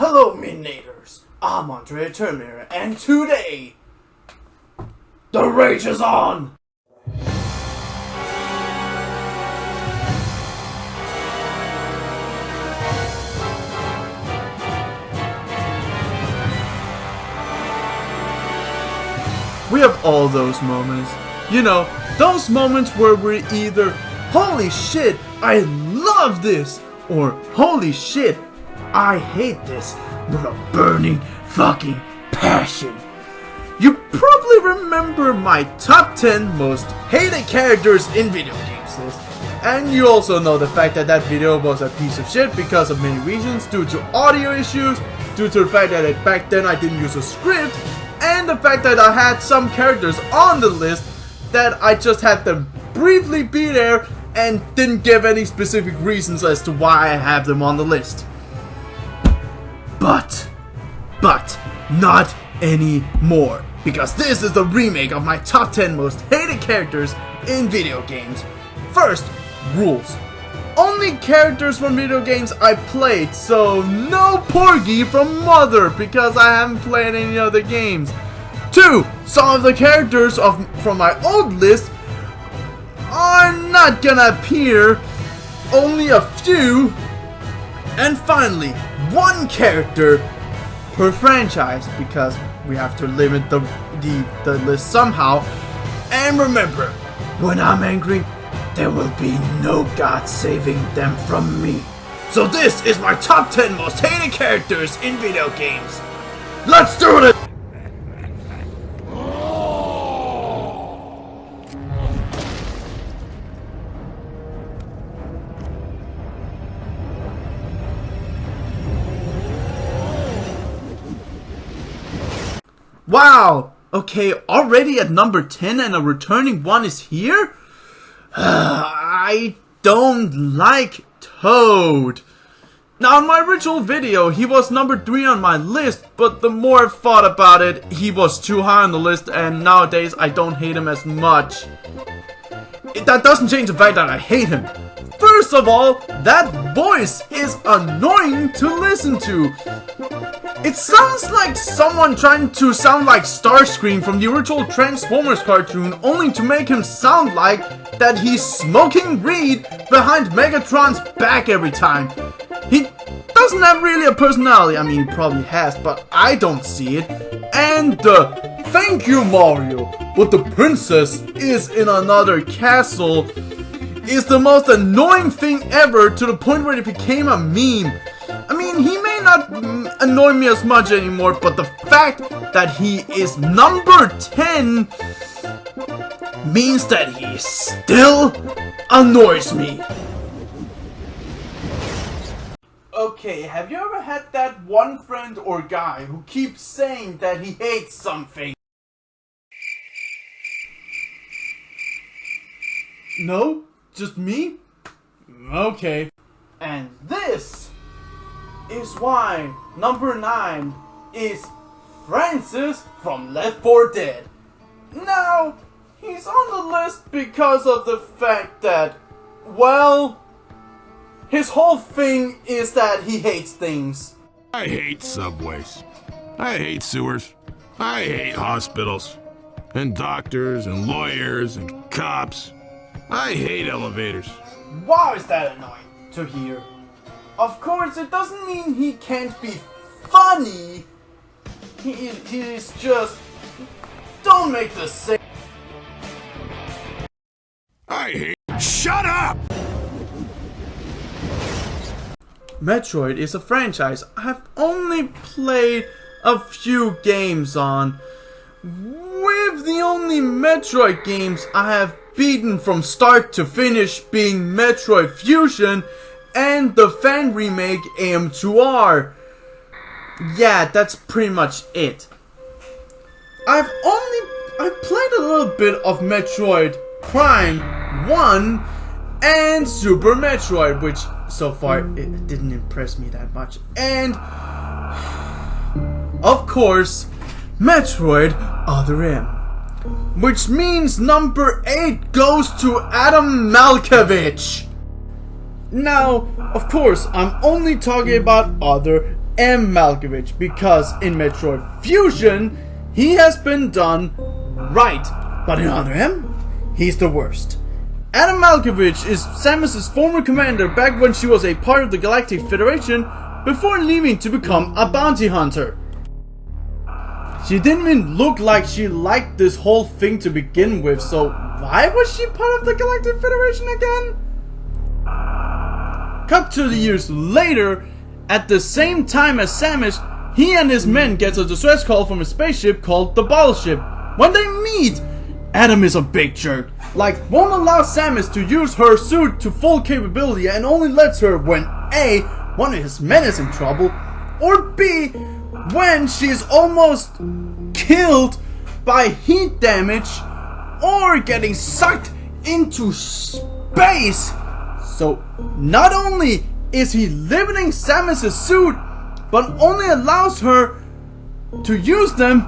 Hello, Midnators. I'm Andre Terminator, and today, the rage is on! We have all those moments. You know, those moments where we're either, holy shit, I love this, or holy shit, I hate this, with a burning fucking passion. You probably remember my top 10 most hated characters in video games list. And you also know the fact that that video was a piece of shit because of many reasons, due to audio issues, due to the fact that back then I didn't use a script, and the fact that I had some characters on the list that I just had them briefly be there and didn't give any specific reasons as to why I have them on the list. But not anymore, because this is the remake of my top 10 most hated characters in video games. First, rules. Only characters from video games I played, so no Porgy from Mother, because I haven't played any other games. 2. Some of the characters from my old list are not gonna appear, only a few. And finally, 1 character per franchise, because we have to limit the list somehow. And remember, when I'm angry, there will be no God saving them from me. So this is my top 10 most hated characters in video games. Let's do it! Wow! Okay, already at number 10 and a returning one is here? I don't like Toad. Now, in my original video, he was number 3 on my list, but the more I thought about it, he was too high on the list, and nowadays I don't hate him as much. That doesn't change the fact that I hate him. First of all, that voice is annoying to listen to. It sounds like someone trying to sound like Starscream from the original Transformers cartoon, only to make him sound like that he's smoking weed behind Megatron's back every time. He doesn't have really a personality. I mean, he probably has, but I don't see it. And thank you, Mario, but the princess is in another castle is the most annoying thing ever, to the point where it became a meme. I mean, he may not annoy me as much anymore, but the fact that he is number 10 means that he still annoys me. Okay, have you ever had that one friend or guy who keeps saying that he hates something? No? Just me? Okay. And this is why number 9 is Francis from Left 4 Dead. Now, he's on the list because of the fact that, well, his whole thing is that he hates things. I hate subways. I hate sewers. I hate hospitals. And doctors and lawyers and cops. I hate elevators. Wow, is that annoying to hear. Of course, it doesn't mean he can't be funny. He's just... Don't make the same... I hate... Shut up! Metroid is a franchise I've only played a few games on. With the only Metroid games I have beaten from start to finish being Metroid Fusion and the fan remake AM2R. Yeah, that's pretty much it. I've played a little bit of Metroid Prime 1 and Super Metroid, which so far it didn't impress me that much. And of course, Metroid Other M, which means number 8 goes to Adam Malkovich. Now, of course, I'm only talking about Other M. Malkovich, because in Metroid Fusion, he has been done right, but in Other M, he's the worst. Adam Malkovich is Samus's former commander back when she was a part of the Galactic Federation before leaving to become a bounty hunter. She didn't even look like she liked this whole thing to begin with, so why was she part of the Galactic Federation again? Cut to the years later, at the same time as Samus, he and his men get a distress call from a spaceship called the Battleship. When they meet, Adam is a big jerk, like won't allow Samus to use her suit to full capability and only lets her when A, one of his men is in trouble, or B, when she's almost killed by heat damage or getting sucked into space. So not only is he limiting Samus' suit, but only allows her to use them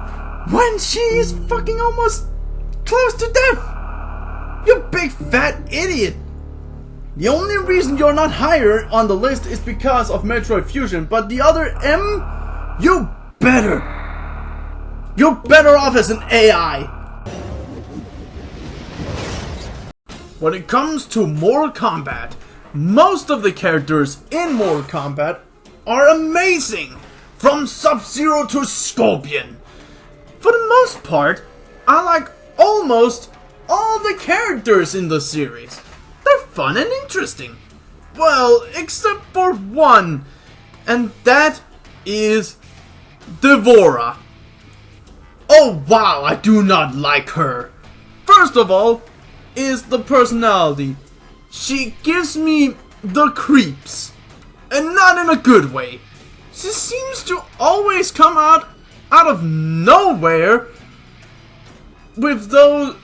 when she's fucking almost close to death. You big fat idiot. The only reason you're not higher on the list is because of Metroid Fusion, but the other M, you're better off as an AI. When it comes to Mortal Kombat, most of the characters in Mortal Kombat are amazing, from Sub-Zero to Scorpion. For the most part, I like almost all the characters in the series. They're fun and interesting. Well, except for one, and that is Devora. Oh wow, I do not like her. First of all, is the personality. She gives me the creeps, and not in a good way. She seems to always come out of nowhere with those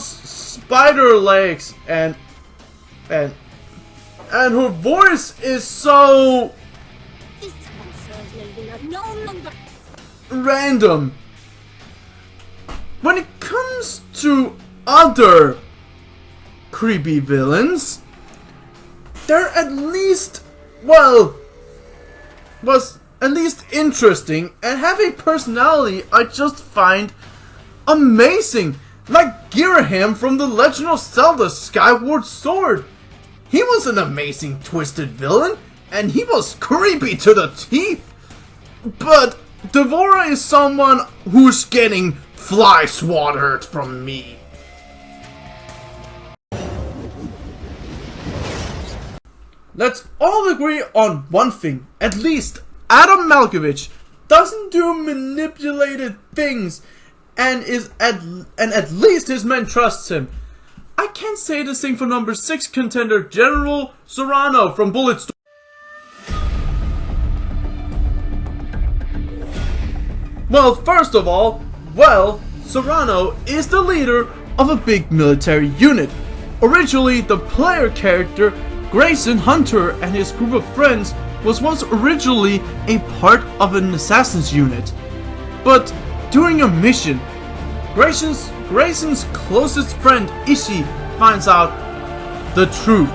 spider legs, and her voice is so random. When it comes to other creepy villains, they're at least, well, was at least interesting and have a personality I just find amazing. Like Girahim from The Legend of Zelda Skyward Sword. He was an amazing twisted villain, and he was creepy to the teeth. But Devora is someone who's getting fly swatted from me. Let's all agree on one thing. At least Adam Malkovich doesn't do manipulated things, and at least his men trusts him. I can't say the same for number 6 contender General Serrano from Bulletstorm. Well, first of all, Serrano is the leader of a big military unit. Originally, the player character Grayson Hunter and his group of friends was once originally a part of an assassin's unit. But during a mission, Grayson's closest friend Ishii finds out the truth.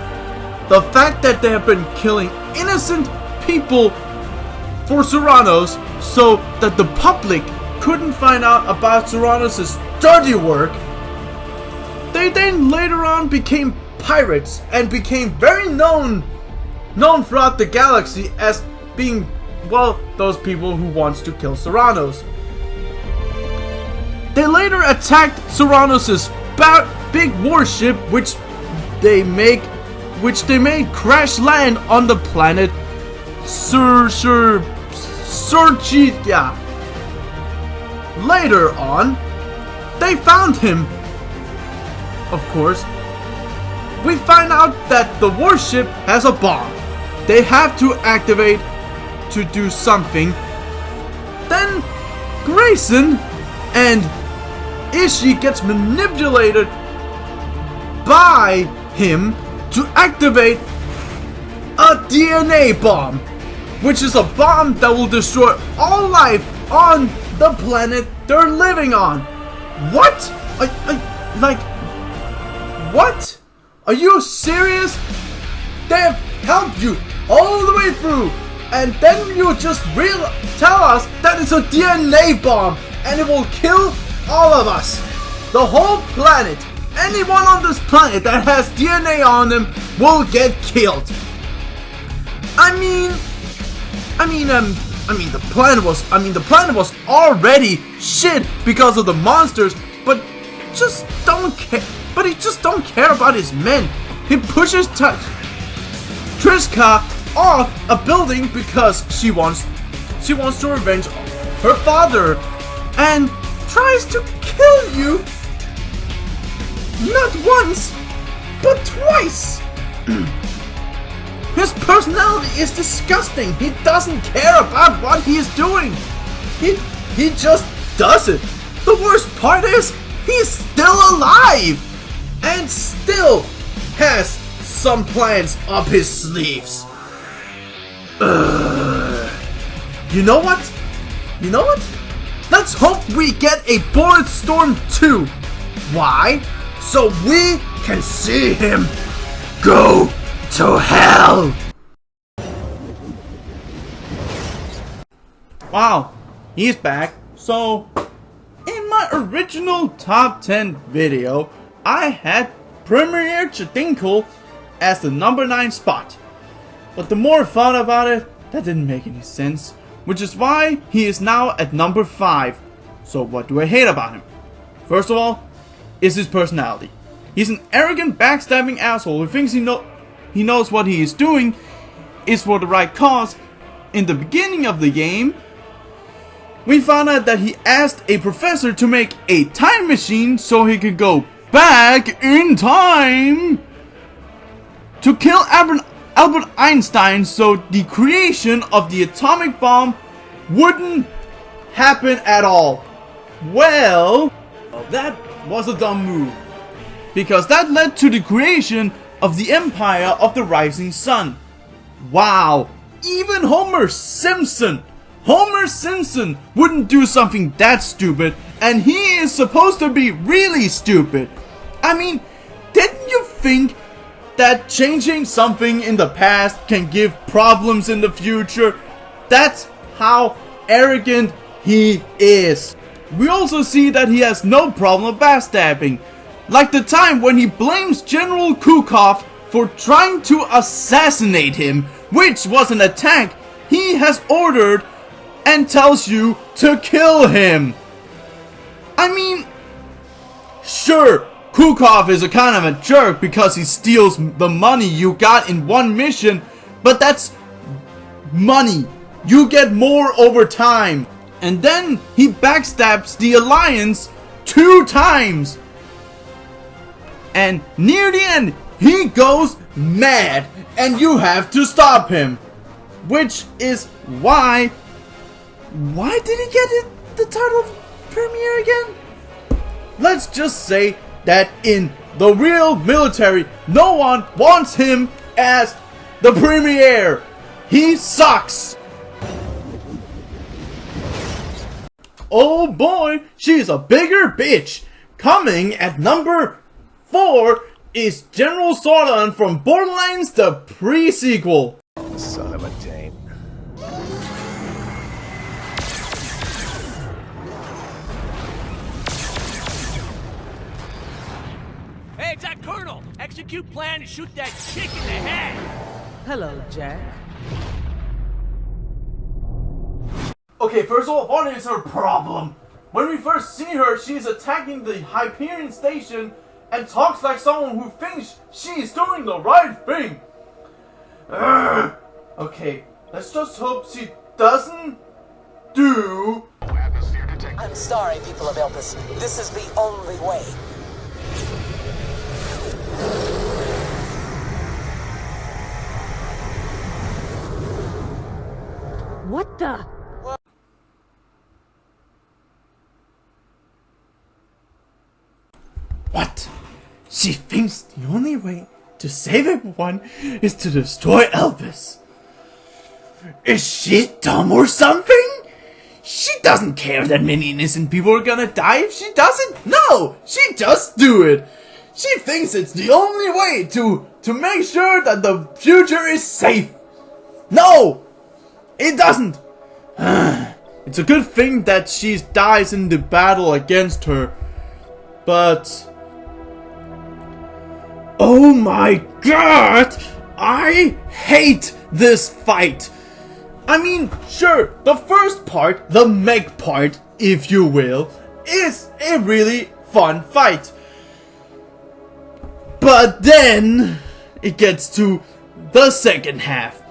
The fact that they have been killing innocent people for Serrano's so that the public couldn't find out about Serrano's dirty work. They then later on became pirates and became very known throughout the galaxy as being, well, those people who wants to kill Serrano's. They later attacked Serrano's big warship, which they made crash land on the planet Surgitia. Later on, they found him. Of course, we find out that the warship has a bomb they have to activate to do something. Then Grayson and Ishii gets manipulated by him to activate a DNA bomb, which is a bomb that will destroy all life on the planet they're living on. What? What? Are you serious? They have helped you all the way through, and then you just tell us that it's a DNA bomb and it will kill all of us. The whole planet. Anyone on this planet that has DNA on them will get killed. The planet was already shit because of the monsters, but he just don't care about his men. He pushes Triska off a building because she wants to revenge her father and tries to kill you not once but twice. His personality is disgusting. He doesn't care about what he is doing. He just does it. The worst part is he's still alive and still has some plans up his sleeves. You know what? Let's hope we get a Bulletstorm 2. Why? So we can see him go to hell. Wow, he's back. So, in my original top 10 video, I had Premier Chadinkle as the number 9 spot. But the more I thought about it, that didn't make any sense, which is why he is now at number 5. So what do I hate about him? First of all, is his personality. He's an arrogant, backstabbing asshole who thinks he knows what he is doing is for the right cause. In the beginning of the game, we found out that he asked a professor to make a time machine so he could go back in time to kill Albert Einstein, so the creation of the atomic bomb wouldn't happen at all. Well, that was a dumb move, because that led to the creation of the Empire of the Rising Sun. Wow, even Homer Simpson wouldn't do something that stupid, and he is supposed to be really stupid. I mean, didn't you think that changing something in the past can give problems in the future? That's how arrogant he is. We also see that he has no problem backstabbing, like the time when he blames General Kukov for trying to assassinate him, which was an attack he has ordered, and tells you to kill him. I mean, sure, Kukov is a kind of a jerk because he steals the money you got in one mission, but that's money. You get more over time. And then he backstabs the Alliance 2 times. And near the end, he goes mad and you have to stop him. Which is why did he get the title of Premier again? Let's just say that in the real military, no one wants him as the Premier. He sucks. Oh boy, she's a bigger bitch. Coming at number 4 is General Zordon from Borderlands, the pre-sequel. Son of a taint. Hey, it's that Colonel! Execute plan to shoot that chick in the head! Hello, Jack. Okay, first of all, what is her problem? When we first see her, she's attacking the Hyperion station and talks like someone who thinks she's doing the right thing. Urgh. Okay, let's just hope she doesn't do... I'm sorry, people of Elpis. This is the only way. What the? What? She thinks the only way to save everyone is to destroy Elvis. Is she dumb or something? She doesn't care that many innocent people are gonna die if she doesn't. No, she just do it. She thinks it's the only way to make sure that the future is safe. No! It doesn't! It's a good thing that she dies in the battle against her. But... oh my god! I hate this fight! I mean, sure, the first part, the Meg part, if you will, is a really fun fight. But then, it gets to the second half.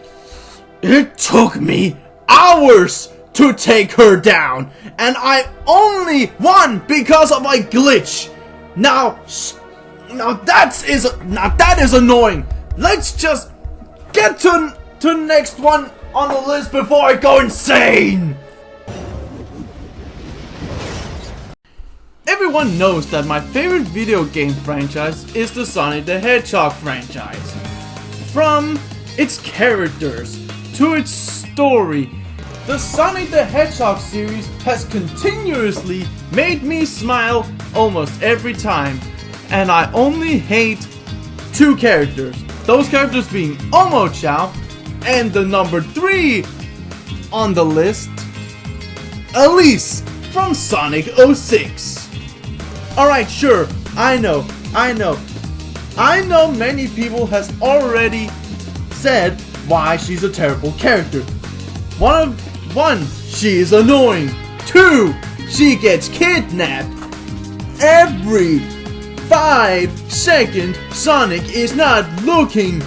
It took me hours to take her down, and I only won because of a glitch. Now that is annoying. Let's just get to the next one on the list before I go insane. Everyone knows that my favorite video game franchise is the Sonic the Hedgehog franchise. From its characters to its story, the Sonic the Hedgehog series has continuously made me smile almost every time, and I only hate two characters. Those characters being Omochao and the number 3 on the list, Elise from Sonic 06. Alright, sure, I know many people has already said why she's a terrible character. One, she is annoying. 2, she gets kidnapped. Every 5 seconds, Sonic is not looking.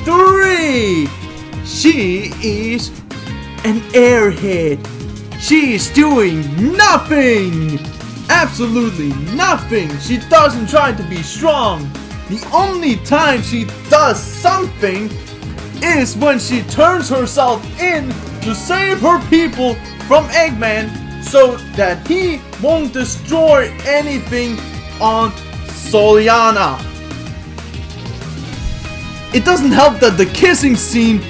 3, she is an airhead. She is doing nothing. Absolutely nothing. She doesn't try to be strong. The only time she does something is when she turns herself in to save her people from Eggman so that he won't destroy anything on Soliana. It doesn't help that the kissing scene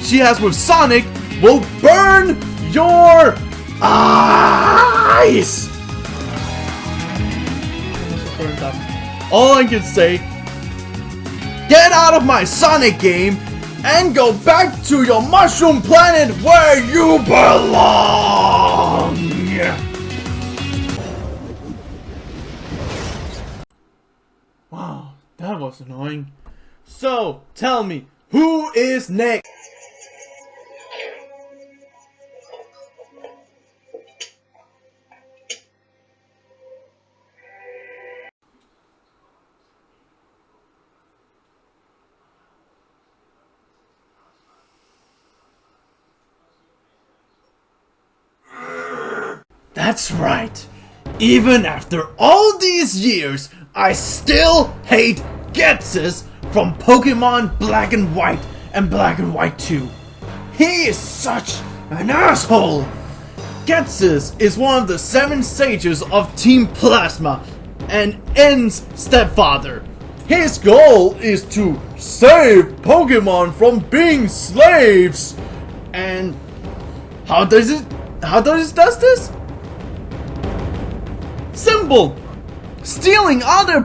she has with Sonic will burn your eyes. All I can say, get out of my Sonic game and go back to your mushroom planet where you belong! Wow, that was annoying. So, tell me, who is next? That's right. Even after all these years, I still hate Ghetsis from Pokemon Black and White and Black and White 2. He is such an asshole. Ghetsis is one of the 7 sages of Team Plasma and N's stepfather. His goal is to save Pokemon from being slaves. And how does it does this? Simple! Stealing other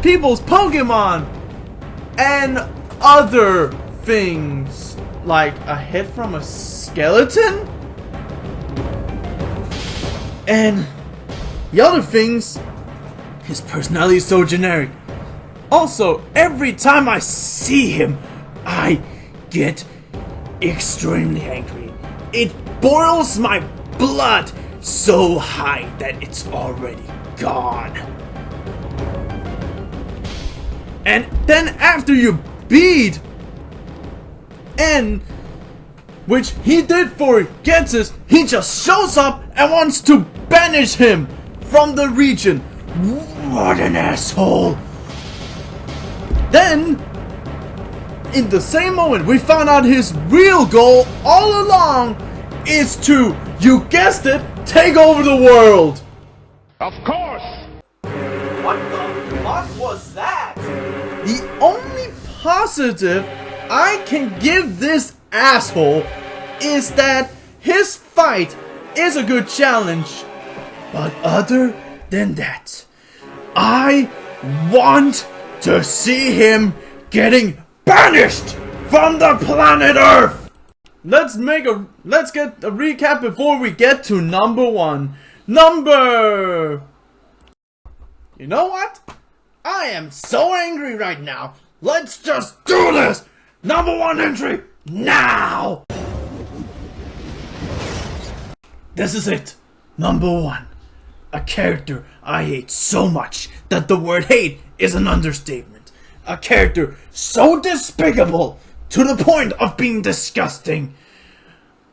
people's Pokemon! And other things. Like a head from a skeleton? And the other things, his personality is so generic. Also, every time I see him, I get extremely angry. It boils my blood so high that it's already gone. And then after you beat N, which he did for Ghetsis, he just shows up and wants to banish him from the region. What an asshole. Then, in the same moment, we found out his real goal all along is to, you guessed it, take over the world. Of course! What the fuck was that? The only positive I can give this asshole is that his fight is a good challenge. But other than that, I want to see him getting banished from the planet Earth. Let's get a recap before we get to number 1. You know what? I am so angry right now. Let's just do this. Number 1 entry now. This is it. Number 1. A character I hate so much that the word hate is an understatement. A character so despicable to the point of being disgusting.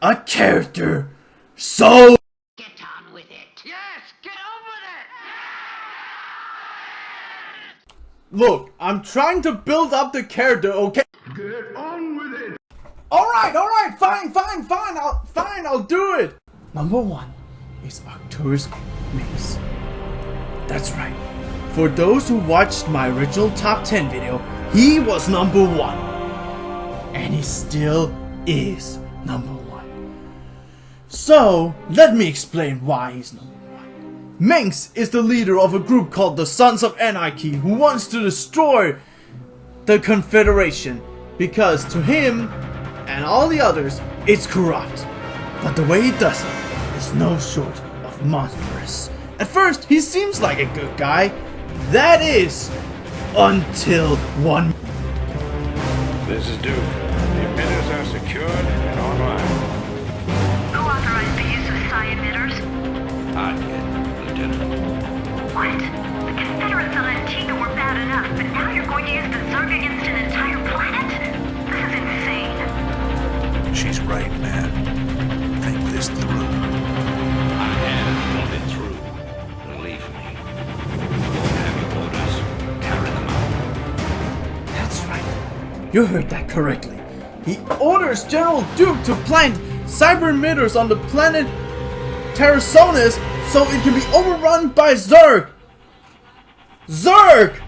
A character so... Get on with it. Yes, get on with it. Look, I'm trying to build up the character, okay? Get on with it. Alright, fine, I'll do it. Number 1 is Arcturus Mix. That's right. For those who watched my original top 10 video, he was number 1. And he still is number 1. So, let me explain why he's number 1. Minx is the leader of a group called the Sons of Anarchy who wants to destroy the Confederation because to him and all the others, it's corrupt. But the way he does it is no short of monstrous. At first, he seems like a good guy. That is, until one... This is Duke. The emitters are secured and online. Who authorized the use of psi emitters? I did, Lieutenant. What? The Confederates on Antigua were bad enough, but now you're going to use the Zerg against an entire planet? This is insane. She's right, man. Think this through. I have thought it through. Believe me. Won't have your orders. Carry them out. That's right. You heard that correctly. He orders General Duke to plant cyber emitters on the planet Terrasonis so it can be overrun by Zerg. Zerg!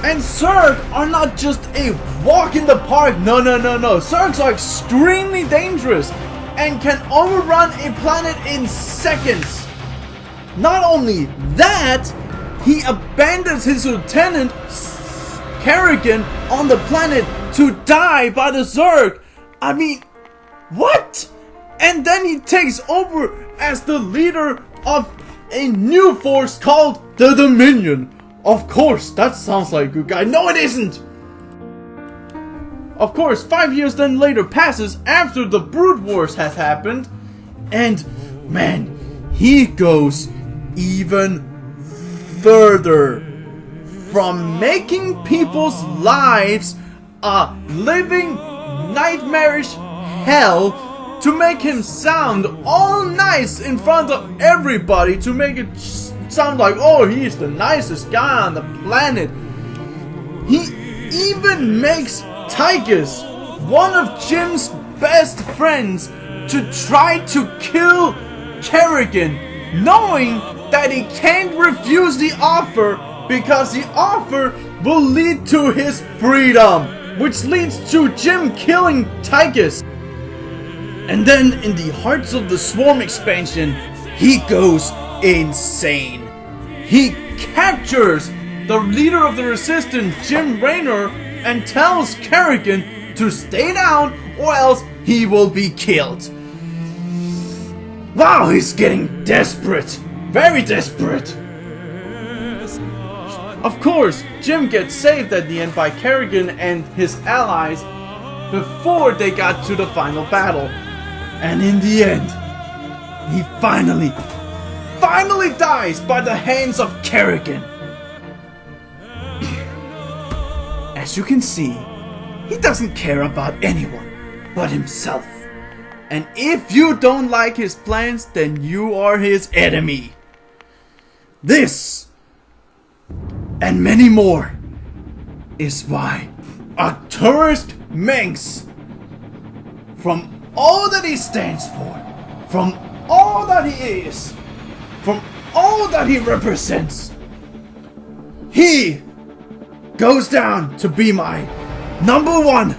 And Zerg are not just a walk in the park. No. Zergs are extremely dangerous and can overrun a planet in seconds. Not only that, he abandons his lieutenant Kerrigan on the planet to die by the Zerg. I mean, what? And then he takes over as the leader of a new force called the Dominion. Of course, that sounds like a good guy. No, it isn't! Of course, 5 years then later passes after the Brood Wars has happened. And, man, he goes even further. From making people's lives a living nightmarish hell to make him sound all nice in front of everybody, to make it sound like, oh, he's the nicest guy on the planet. He even makes Tychus, one of Jim's best friends, to try to kill Kerrigan, knowing that he can't refuse the offer because the offer will lead to his freedom, which leads to Jim killing Tychus. And then in the Hearts of the Swarm expansion, he goes insane. He captures the leader of the Resistance, Jim Raynor, and tells Kerrigan to stay down or else he will be killed. Wow, he's getting desperate. Very desperate. Of course, Jim gets saved at the end by Kerrigan and his allies before they got to the final battle. And in the end, he finally dies by the hands of Kerrigan. As you can see, he doesn't care about anyone but himself. And if you don't like his plans, then you are his enemy. This and many more is why Arcturus Mengs, from all that he stands for, from all that he is, from all that he represents, he goes down to be my #1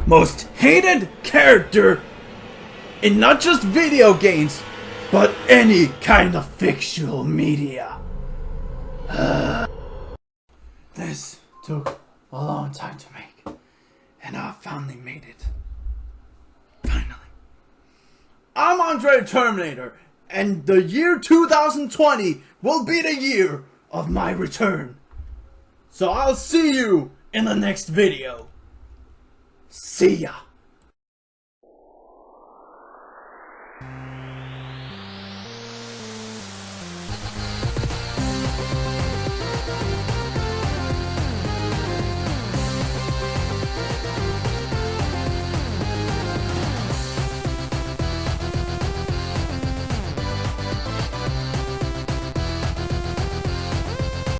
most hated character in not just video games, but any kind of fictional media. This took a long time to make. And I finally made it. Finally. I'm Andre the Terminator, and the year 2020 will be the year of my return. So I'll see you in the next video. See ya.